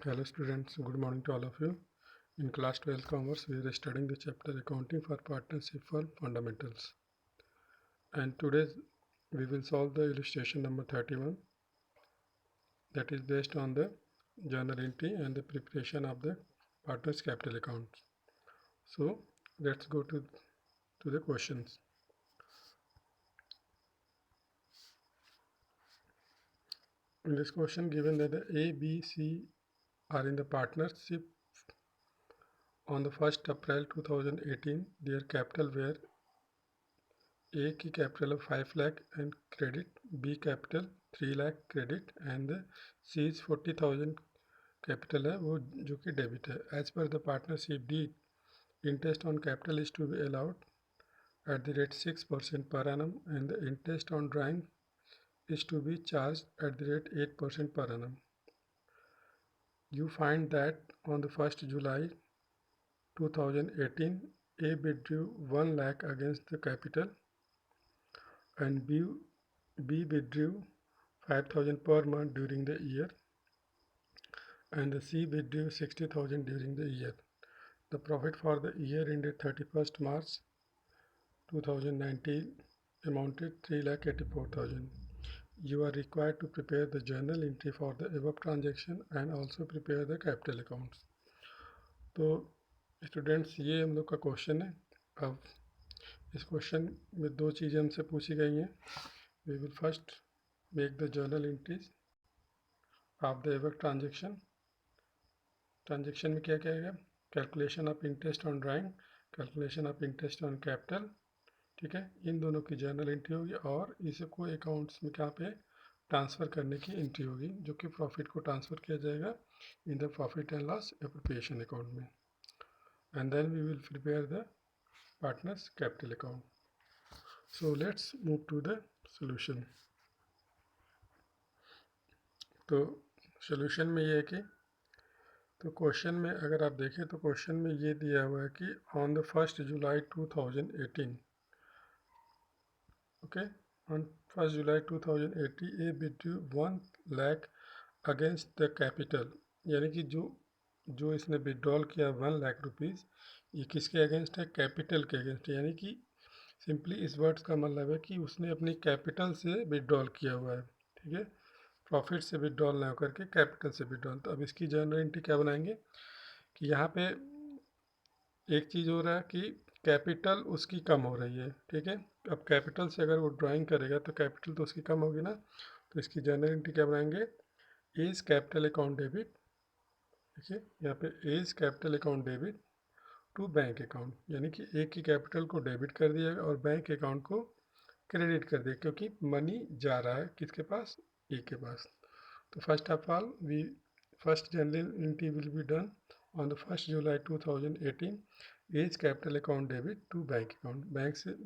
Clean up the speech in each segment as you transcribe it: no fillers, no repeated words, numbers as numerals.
Hello students, good morning to all of you. In class 12 commerce, we are studying the chapter accounting for partnership for fundamentals. And today we will solve the illustration number 31, that is based on the journal entry and the preparation of the partners capital account. So let's go to the questions. In this question, given that the A, B, C are in the partnership on the 1st April 2018, their capital were A की capital 5 lakh and credit, B capital 3 lakh credit and C is 40,000 capital है वो जो कि debit है. As per the partnership deed, interest on capital is to be allowed at the rate 6% per annum and the interest on drawing is to be charged at the rate 8% per annum. You find that on the 1st July 2018, A withdrew 1 lakh against the capital and B withdrew 5,000 per month during the year and the C withdrew 60,000 during the year. The profit for the year ended 31st March 2019 amounted 3,84,000. You are required to prepare the journal entry for the above transaction and also prepare the capital accounts. तो students ये हम लोग का question है. अब इस question में दो चीज़ें हमसे पूछी गई हैं. We will first make the journal entries of the above transaction. Transaction में क्या क्या है? Calculation of interest on drawing, calculation of interest on capital. ठीक है, इन दोनों की जर्नल एंट्री होगी और इसको अकाउंट्स में कहाँ पे ट्रांसफ़र करने की एंट्री होगी जो कि प्रॉफिट को ट्रांसफ़र किया जाएगा in the profit and loss appropriation account में. And then we will prepare the partners capital account. So let's move to the solution. तो सोल्यूशन में ये है कि तो क्वेश्चन में अगर आप देखें तो क्वेश्चन में ये दिया हुआ है कि on the 1st July 2018, okay, on 1st July 2018 A withdrew 1 lakh against the capital. यानी कि जो इसने विड्रॉल किया 1 लाख रुपीज़, ये किसके अगेंस्ट है? कैपिटल के अगेंस्ट. यानी कि सिंपली इस वर्ड्स का मतलब है कि उसने अपनी कैपिटल से विड्रॉल किया हुआ है. ठीक है, प्रॉफिट से विड्रॉल ना होकर के कैपिटल से विड्रॉल. तो अब इसकी जर्नल एंट्री क्या बनाएंगे कि यहाँ पे एक चीज़ हो रहा है कि कैपिटल उसकी कम हो रही है. ठीक है, अब कैपिटल से अगर वो ड्राइंग करेगा तो कैपिटल तो उसकी कम होगी ना. तो इसकी जर्नल एंट्री क्या बनाएंगे? A's capital account debit. देखिए यहाँ पे A's capital account debit to bank account, यानी कि एक की कैपिटल को डेबिट कर दिया और बैंक अकाउंट को क्रेडिट कर दिया क्योंकि मनी जा रहा है किसके पास? ए के पास. तो first of all we first journal entry will be done on the 1st July 2018. As capital account debit to bank account.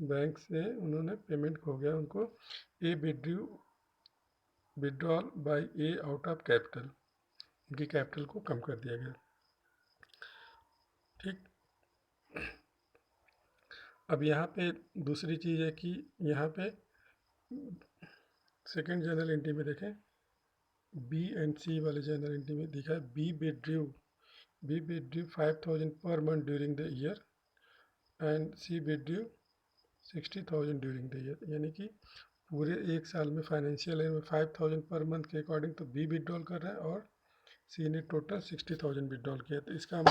Bank से उन्होंने पेमेंट हो गया उनको. A withdrawal by A out of capital, उनकी कैपिटल को कम कर दिया गया. ठीक, अब यहाँ पे दूसरी चीज़ है कि यहाँ पे सेकेंड जर्नल एंट्री में देखें, बी एंड सी वाले जर्नल एंट्री में दिखा है B withdrew 5,000 per month during the year and C withdrew 60,000 during the year. यानी कि पूरे एक साल में फाइनेंशियल ईयर में 5,000 पर मंथ के अकॉर्डिंग तो बी विड्रॉल कर रहा है और सी ने टोटल 60,000 विड्रॉल किया. तो इसका हम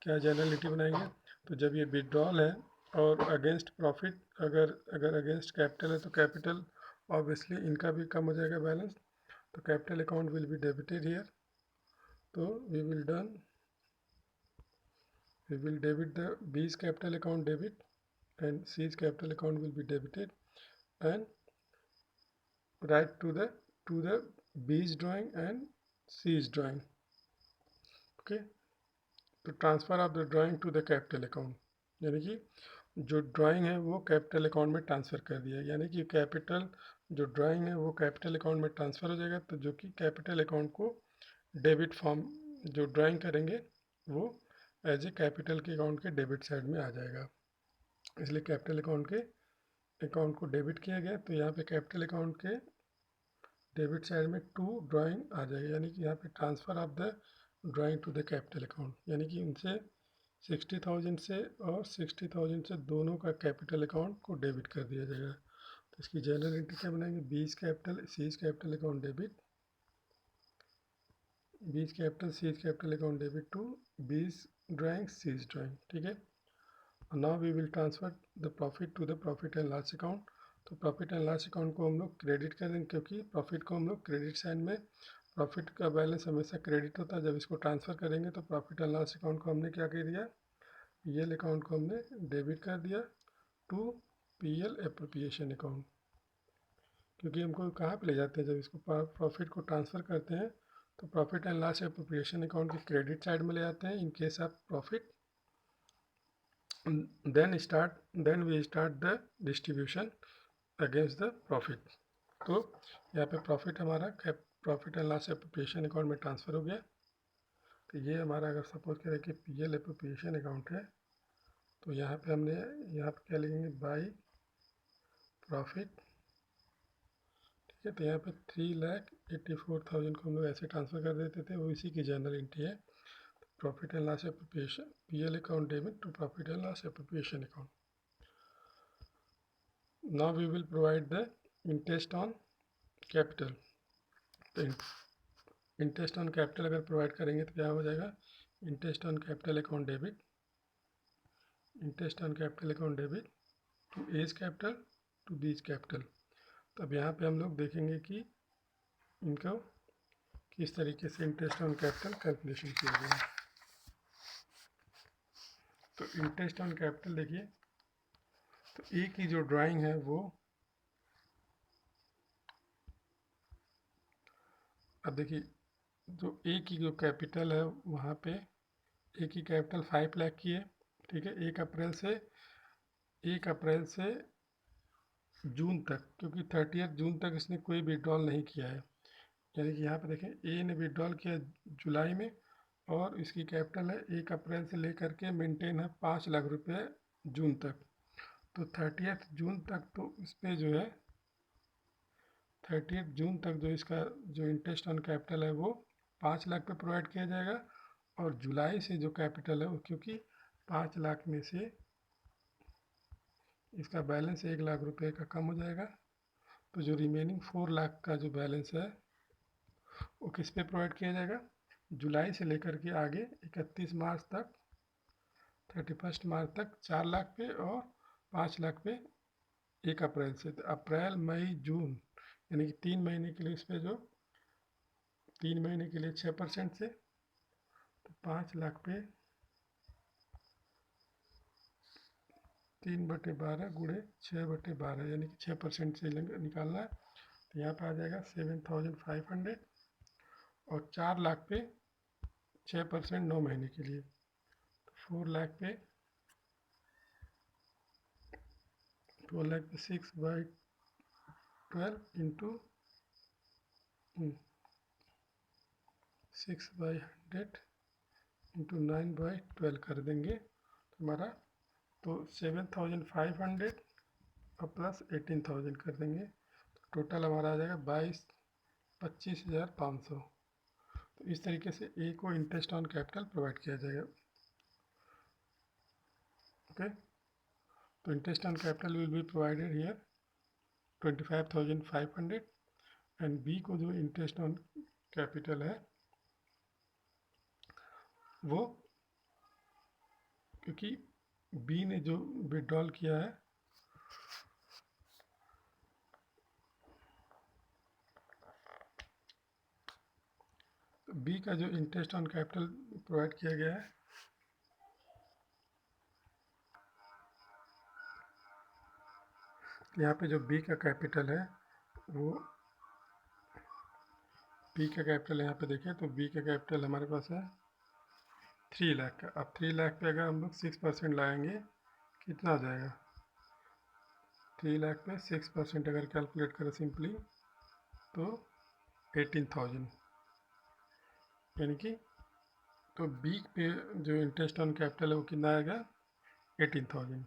क्या जर्नल एंट्री बनाएंगे? तो जब ये विड्रॉल है और अगेंस्ट प्रॉफिट अगर अगेंस्ट कैपिटल है तो कैपिटल ऑब्वियसली इनका भी कम हो जाएगा बैलेंस. तो capital account will be debited here. तो we will debit the B's capital account debit and C's capital account will be debited and write to the B's drawing and C's drawing. Okay, तो transfer of the drawing to the capital account, यानी कि जो drawing है वो capital account में transfer कर दिया. यानी कि कैपिटल जो ड्राइंग है वो कैपिटल अकाउंट में ट्रांसफ़र हो जाएगा. तो जो कि कैपिटल अकाउंट को डेबिट फॉर्म जो ड्राइंग करेंगे वो एज ए कैपिटल के अकाउंट के डेबिट साइड में आ जाएगा. इसलिए कैपिटल अकाउंट को डेबिट किया गया. तो यहाँ पे कैपिटल अकाउंट के डेबिट साइड में टू ड्राइंग आ जाएगा. यानी कि यहाँ पे transfer of the drawing to the capital account, यानी कि उनसे 60,000 से और 60,000 से दोनों का कैपिटल अकाउंट को डेबिट कर दिया जाएगा। तो इसकी जनरल एंट्री क्या बनाएंगे, B's capital C's capital account debit, B's capital C's capital account debit to B's drawing C's drawing, ठीक है। Now we will transfer the profit to the profit and loss account. तो profit and loss account को हम लोग credit कर देंगे, क्योंकि profit को हम लोग क्रेडिट साइड में, प्रॉफिट का बैलेंस हमेशा क्रेडिट होता है। जब इसको ट्रांसफ़र करेंगे तो प्रॉफिट एंड लॉस अकाउंट को हमने क्या कर दिया, पीएल अकाउंट को हमने डेबिट कर दिया टू पीएल एप्रोप्रिएशन अकाउंट, क्योंकि हमको कहाँ पे ले जाते हैं, जब इसको प्रॉफिट को ट्रांसफ़र करते हैं तो profit and loss appropriation account के क्रेडिट साइड में ले जाते हैं in case of profit. then we start the distribution against the profit। तो यहाँ पे प्रॉफिट हमारा profit and loss appropriation account में ट्रांसफ़र हो गया। तो ये हमारा अगर सपोज करें कि पीएल एप्रोप्रिएशन अकाउंट है, तो यहाँ पे हमने यहाँ पे क्या लिखेंगे, बाई प्रॉफिट, ठीक है। तो यहाँ पे 3,84,000 को हम लोग ऐसे ट्रांसफ़र कर देते थे, वो इसी की जनरल एंट्री है। Profit and loss appropriation PL account debit to profit and loss appropriation account. Now we will provide the interest on capital। तो इंटरेस्ट ऑन कैपिटल अगर प्रोवाइड करेंगे तो क्या हो जाएगा, interest on capital account debit, interest on capital account debit to A's capital to B's capital. तो अब यहाँ पे हम लोग देखेंगे कि इनको किस तरीके से इंटरेस्ट ऑन कैपिटल कैलकुलेशन किया गया है। तो इंटरेस्ट ऑन कैपिटल देखिए, तो ए की जो ड्राइंग है वो, अब देखिए जो ए की जो कैपिटल है वहाँ पे ए की कैपिटल 5 लाख की है, ठीक है। 1 अप्रैल से जून तक, क्योंकि 30 जून तक इसने कोई विड्रॉल नहीं किया है, यानी कि यहाँ पे देखें ए ने विड्रॉल किया जुलाई में, और इसकी कैपिटल है 1 अप्रैल से लेकर के मेंटेन है 5 लाख रुपए जून तक। तो 30 जून तक तो इस पर जो है 30 जून तक जो इसका जो इंटरेस्ट ऑन कैपिटल है वो 5 लाख पे प्रोवाइड किया जाएगा। और जुलाई से जो कैपिटल है वो, क्योंकि 5 लाख में से इसका बैलेंस 1 लाख रुपए का कम हो जाएगा, तो जो रिमेनिंग 4 लाख का जो बैलेंस है वो किस पे प्रोवाइड किया जाएगा, जुलाई से लेकर के आगे 31 मार्च तक, 31 मार्च तक 4 लाख पे, और 5 लाख पे 1 अप्रैल से। तो अप्रैल मई जून यानी कि 3 महीने के लिए इस पर जो 3 महीने के लिए 6% से, तो 5 लाख पे 3/12 गुणे 6/12 यानी कि 6% से निकालना है। तो यहाँ पे आ जाएगा 7,500, और 4 लाख पे 6% 9 महीने के लिए, तो 4 लाख पे 6/12 इंटू 6/100 इंटू 9/12 कर देंगे तो हमारा, तो 7,500 और प्लस 18,000 कर देंगे, तो टोटल हमारा आ जाएगा 25,500। तो इस तरीके से ए को इंटरेस्ट ऑन कैपिटल प्रोवाइड किया जाएगा, ओके। तो interest on capital will be provided here 25,500, and B को जो इंटरेस्ट ऑन कैपिटल है वो, क्योंकि बी ने जो विड्रॉल किया है तो बी का जो इंटरेस्ट ऑन कैपिटल प्रोवाइड किया गया है, यहाँ पे जो बी का कैपिटल है वो, बी का कैपिटल यहाँ पे देखें तो बी का कैपिटल हमारे पास है 3 लाख का। अब 3 लाख पे अगर हम लोग 6% लगाएंगे कितना हो जाएगा, 3 लाख पे 6% अगर कैलकुलेट करें सिंपली तो 18,000, यानी कि तो बी पे जो इंटरेस्ट ऑन कैपिटल है वो कितना आएगा, 18,000।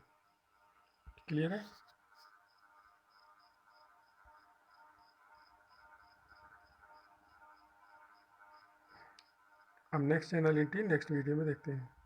क्लियर है। अब next channel entry next video में देखते हैं।